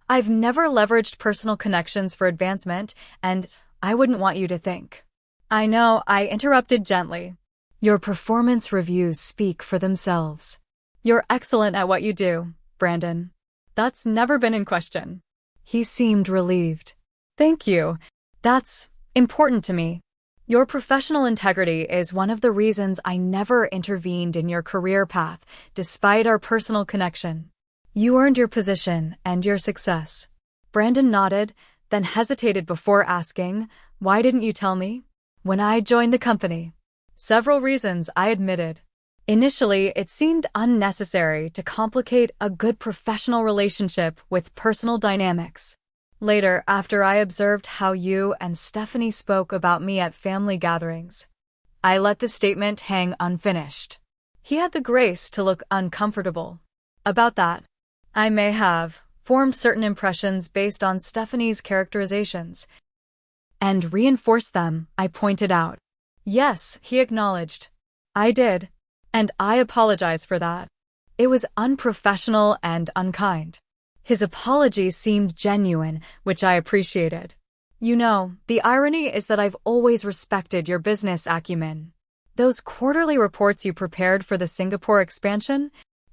I've never leveraged personal connections for advancement, and I wouldn't want you to think. I know, I interrupted gently. Your performance reviews speak for themselves. You're excellent at what you do, Brandon. That's never been in question. He seemed relieved. Thank you. That's important to me. Your professional integrity is one of the reasons I never intervened in your career path, despite our personal connection. You earned your position and your success. Brandon nodded, then hesitated before asking, why didn't you tell me? When I joined the company. Several reasons, I admitted. Initially, it seemed unnecessary to complicate a good professional relationship with personal dynamics. Later, after I observed how you and Stephanie spoke about me at family gatherings, I let the statement hang unfinished. He had the grace to look uncomfortable about that. I may have formed certain impressions based on Stephanie's characterizations and reinforced them, I pointed out. Yes, he acknowledged. I did. And I apologize for that. It was unprofessional and unkind. His apology seemed genuine, which I appreciated. You know, the irony is that I've always respected your business acumen. Those quarterly reports you prepared for the Singapore expansion,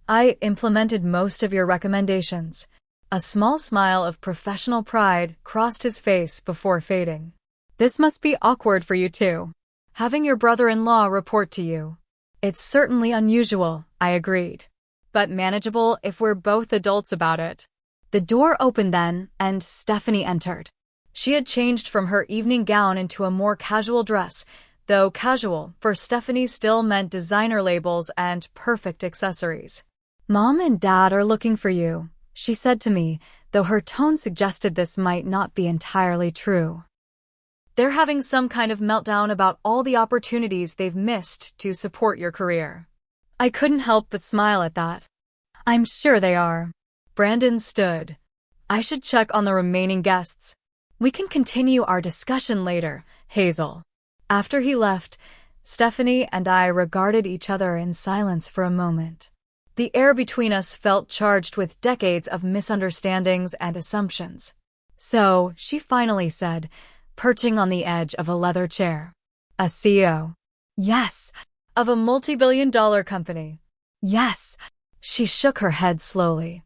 I implemented most of your recommendations. A small smile of professional pride crossed his face before fading. This must be awkward for you too, having your brother-in-law report to you. It's certainly unusual, I agreed. But manageable if we're both adults about it. The door opened then, and Stephanie entered. She had changed from her evening gown into a more casual dress, though casual for Stephanie still meant designer labels and perfect accessories. Mom and Dad are looking for you, she said to me, though her tone suggested this might not be entirely true. They're having some kind of meltdown about all the opportunities they've missed to support your career. I couldn't help but smile at that. I'm sure they are. Brandon stood. I should check on the remaining guests. We can continue our discussion later, Hazel. After he left, Stephanie and I regarded each other in silence for a moment. The air between us felt charged with decades of misunderstandings and assumptions. So, she finally said, perching on the edge of a leather chair. A CEO. Yes. Of a multi-billion-dollar company. Yes. She shook her head slowly.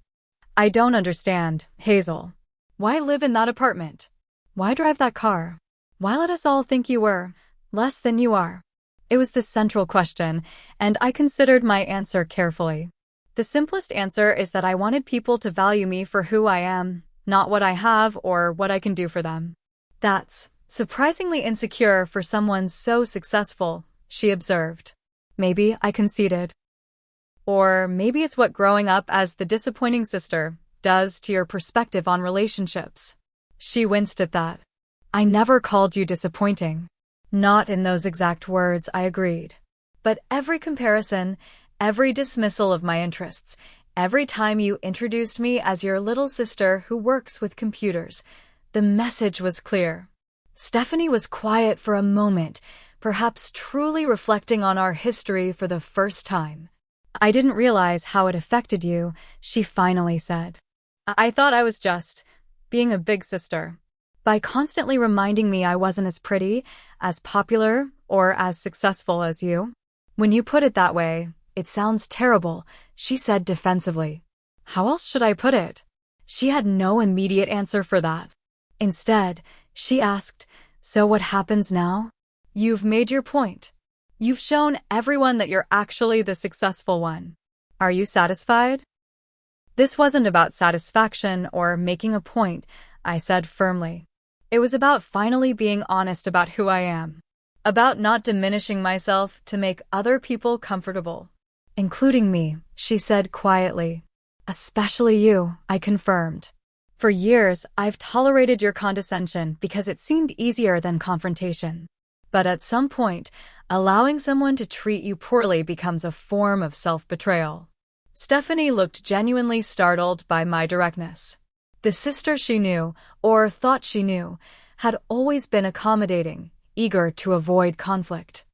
I don't understand, Hazel. Why live in that apartment? Why drive that car? Why let us all think you were less than you are? It was the central question, and I considered my answer carefully. The simplest answer is that I wanted people to value me for who I am, not what I have or what I can do for them. That's surprisingly insecure for someone so successful, she observed. Maybe I conceded. Or maybe it's what growing up as the disappointing sister does to your perspective on relationships. She winced at that. I never called you disappointing. Not in those exact words, I agreed. But every comparison, every dismissal of my interests, every time you introduced me as your little sister who works with computers, the message was clear. Stephanie was quiet for a moment, perhaps truly reflecting on our history for the first time. I didn't realize how it affected you, she finally said. I thought I was just being a big sister. By constantly reminding me I wasn't as pretty, as popular, or as successful as you. When you put it that way, it sounds terrible, she said defensively. How else should I put it? She had no immediate answer for that. Instead, she asked, so what happens now? You've made your point. You've shown everyone that you're actually the successful one. Are you satisfied? This wasn't about satisfaction or making a point, I said firmly. It was about finally being honest about who I am. About not diminishing myself to make other people comfortable. Including me, she said quietly. Especially you, I confirmed. For years, I've tolerated your condescension because it seemed easier than confrontation. But at some point, allowing someone to treat you poorly becomes a form of self-betrayal. Stephanie looked genuinely startled by my directness. The sister she knew, or thought she knew, had always been accommodating, eager to avoid conflict.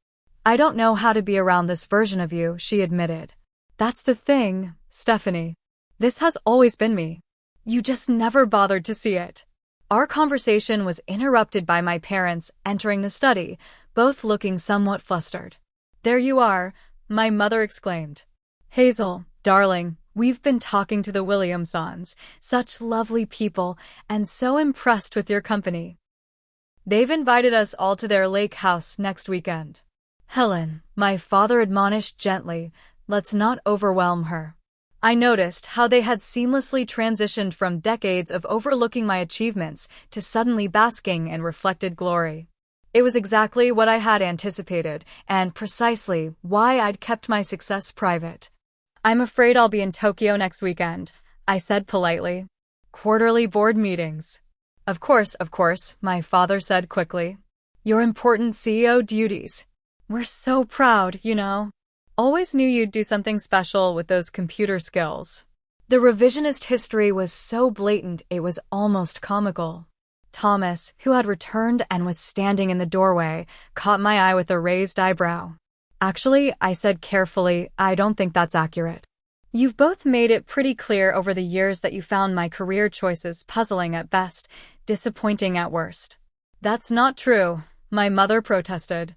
I don't know how to be around this version of you, she admitted. That's the thing, Stephanie. This has always been me. You just never bothered to see it. Our conversation was interrupted by my parents entering the study, both looking somewhat flustered. There you are, my mother exclaimed. Hazel, darling, we've been talking to the Williamsons, such lovely people, and so impressed with your company. They've invited us all to their lake house next weekend. Helen, my father admonished gently, let's not overwhelm her. I noticed how they had seamlessly transitioned from decades of overlooking my achievements to suddenly basking in reflected glory. It was exactly what I had anticipated, and precisely why I'd kept my success private. I'm afraid I'll be in Tokyo next weekend, I said politely. Quarterly board meetings. Of course, my father said quickly. Your important CEO duties. We're so proud, you know. Always knew you'd do something special with those computer skills. The revisionist history was so blatant it was almost comical. Thomas, who had returned and was standing in the doorway, caught my eye with a raised eyebrow. Actually, I said carefully, I don't think that's accurate. You've both made it pretty clear over the years that you found my career choices puzzling at best, disappointing at worst. That's not true, my mother protested.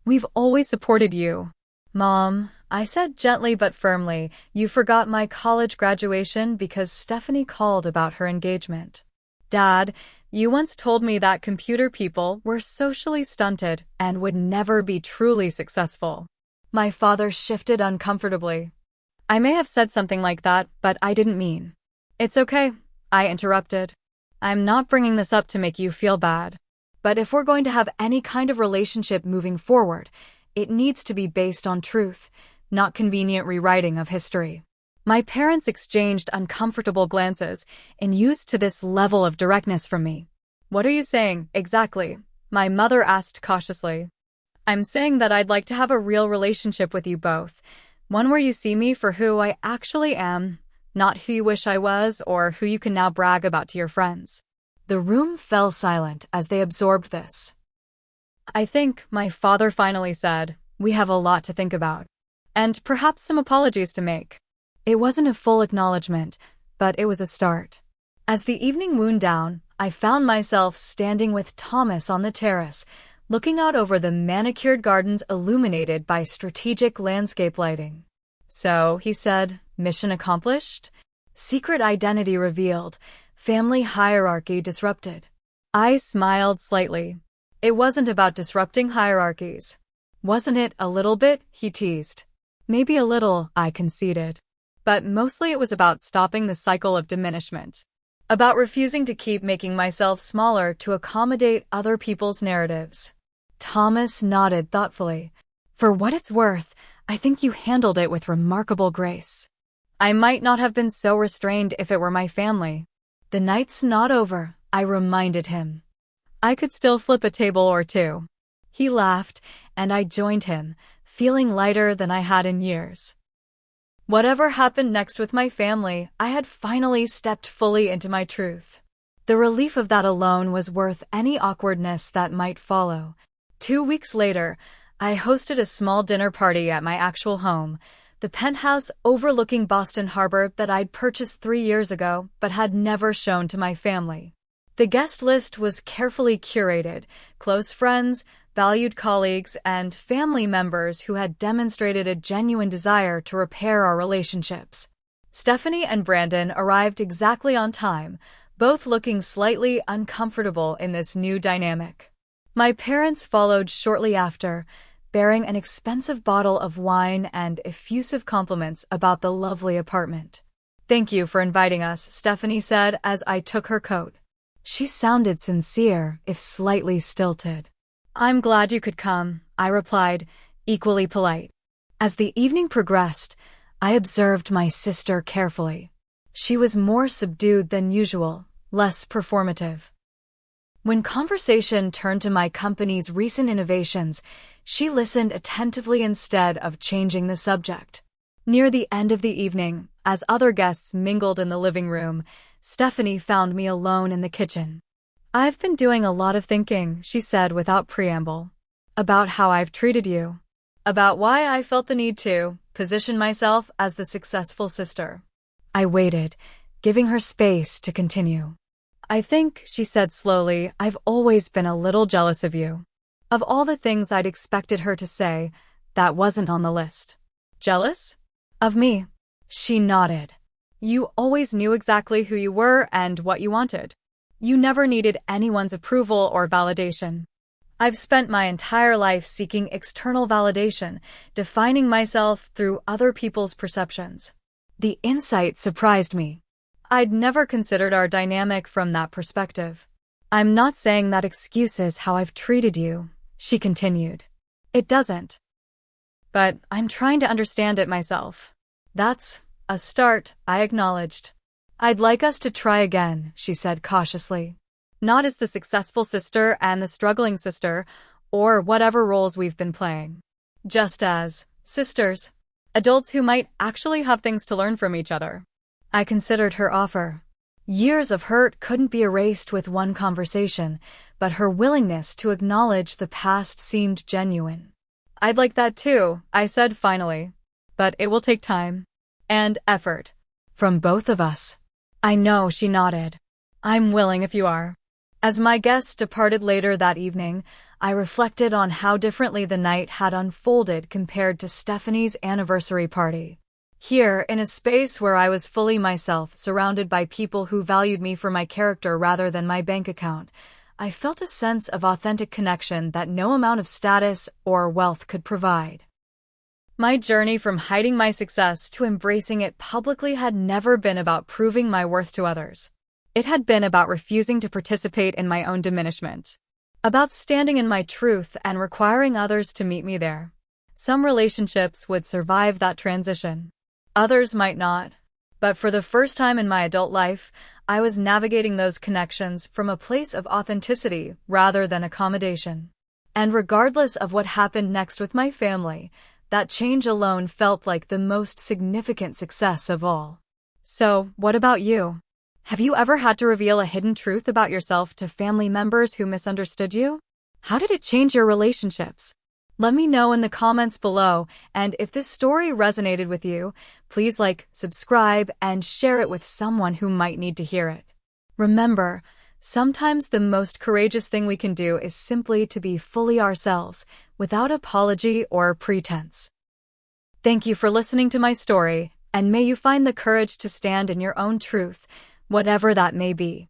We've always supported you. Mom, I said gently but firmly, you forgot my college graduation because Stephanie called about her engagement. Dad, you once told me that computer people were socially stunted and would never be truly successful. My father shifted uncomfortably. I may have said something like that, but I didn't mean. It's okay, I interrupted. I'm not bringing this up to make you feel bad. But if we're going to have any kind of relationship moving forward, it needs to be based on truth, not convenient rewriting of history. My parents exchanged uncomfortable glances and used to this level of directness from me. What are you saying, exactly? My mother asked cautiously. I'm saying that I'd like to have a real relationship with you both. One where you see me for who I actually am, not who you wish I was or who you can now brag about to your friends. The room fell silent as they absorbed this. I think, my father finally said, we have a lot to think about. And perhaps some apologies to make. It wasn't a full acknowledgement, but it was a start. As the evening wound down, I found myself standing with Thomas on the terrace, looking out over the manicured gardens illuminated by strategic landscape lighting. So, he said, mission accomplished? Secret identity revealed, family hierarchy disrupted. I smiled slightly. It wasn't about disrupting hierarchies. Wasn't it a little bit? He teased. Maybe a little, I conceded. But mostly it was about stopping the cycle of diminishment. About refusing to keep making myself smaller to accommodate other people's narratives. Thomas nodded thoughtfully. For what it's worth, I think you handled it with remarkable grace. I might not have been so restrained if it were my family. The night's not over, I reminded him. I could still flip a table or two. He laughed, and I joined him, feeling lighter than I had in years. Whatever happened next with my family, I had finally stepped fully into my truth. The relief of that alone was worth any awkwardness that might follow. 2 weeks later, I hosted a small dinner party at my actual home, the penthouse overlooking Boston Harbor that I'd purchased 3 years ago but had never shown to my family. The guest list was carefully curated, close friends, valued colleagues, and family members who had demonstrated a genuine desire to repair our relationships. Stephanie and Brandon arrived exactly on time, both looking slightly uncomfortable in this new dynamic. My parents followed shortly after, bearing an expensive bottle of wine and effusive compliments about the lovely apartment. Thank you for inviting us, Stephanie said as I took her coat. She sounded sincere, if slightly stilted. I'm glad you could come, I replied, equally polite. As the evening progressed, I observed my sister carefully. She was more subdued than usual, less performative. When conversation turned to my company's recent innovations, she listened attentively instead of changing the subject. Near the end of the evening, as other guests mingled in the living room, Stephanie found me alone in the kitchen. I've been doing a lot of thinking, she said without preamble. About how I've treated you. About why I felt the need to position myself as the successful sister. I waited, giving her space to continue. I think, she said slowly, I've always been a little jealous of you. Of all the things I'd expected her to say, that wasn't on the list. Jealous? Of me? She nodded. You always knew exactly who you were and what you wanted. You never needed anyone's approval or validation. I've spent my entire life seeking external validation, defining myself through other people's perceptions. The insight surprised me. I'd never considered our dynamic from that perspective. I'm not saying that excuses how I've treated you, she continued. It doesn't. But I'm trying to understand it myself. That's a start, I acknowledged. I'd like us to try again, she said cautiously. Not as the successful sister and the struggling sister, or whatever roles we've been playing. Just as sisters. Adults who might actually have things to learn from each other. I considered her offer. Years of hurt couldn't be erased with one conversation, but her willingness to acknowledge the past seemed genuine. I'd like that too, I said finally. But it will take time. And effort. From both of us. I know, she nodded. I'm willing if you are. As my guests departed later that evening, I reflected on how differently the night had unfolded compared to Stephanie's anniversary party. Here, in a space where I was fully myself, surrounded by people who valued me for my character rather than my bank account, I felt a sense of authentic connection that no amount of status or wealth could provide. My journey from hiding my success to embracing it publicly had never been about proving my worth to others. It had been about refusing to participate in my own diminishment. About standing in my truth and requiring others to meet me there. Some relationships would survive that transition. Others might not. But for the first time in my adult life, I was navigating those connections from a place of authenticity rather than accommodation. And regardless of what happened next with my family, that change alone felt like the most significant success of all. So, what about you? Have you ever had to reveal a hidden truth about yourself to family members who misunderstood you? How did it change your relationships? Let me know in the comments below, and if this story resonated with you, please like, subscribe, and share it with someone who might need to hear it. Remember, sometimes the most courageous thing we can do is simply to be fully ourselves, without apology or pretense. Thank you for listening to my story, and may you find the courage to stand in your own truth, whatever that may be.